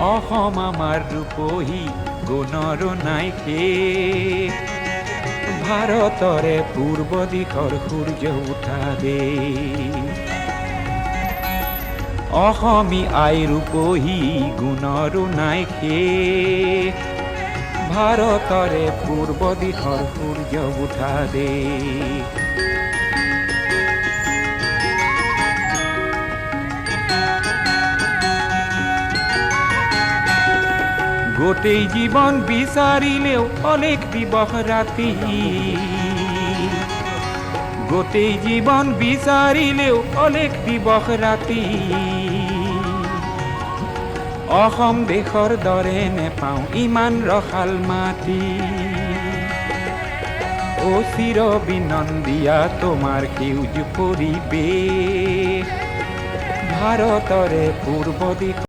অসম আমাৰ ৰূপহী গুণৰ নাই শেষ। ভাৰতৰে পূৰ্ব দিশৰ সূৰ্য উঠা দেশ। অসমী আই ৰূপহী গুণৰো নাই শেষ। ভাৰতৰে পূৰ্ব দিশৰ সূৰ্য উঠা দেশ। গোটেই জীৱন বিচাৰিলেও অলেখ দিবস ৰাতি। গোটেই জীৱন বিচাৰিলেও অলেখ দিবস ৰাতি। অসম দেশৰ দৰে নেপাওঁ ইমান ৰসাল মাটি। চিৰ বিনন্দীয়া তোমাৰ সেউজ পৰিৱেশ। ভাৰতৰে পূৰ্ব দিশ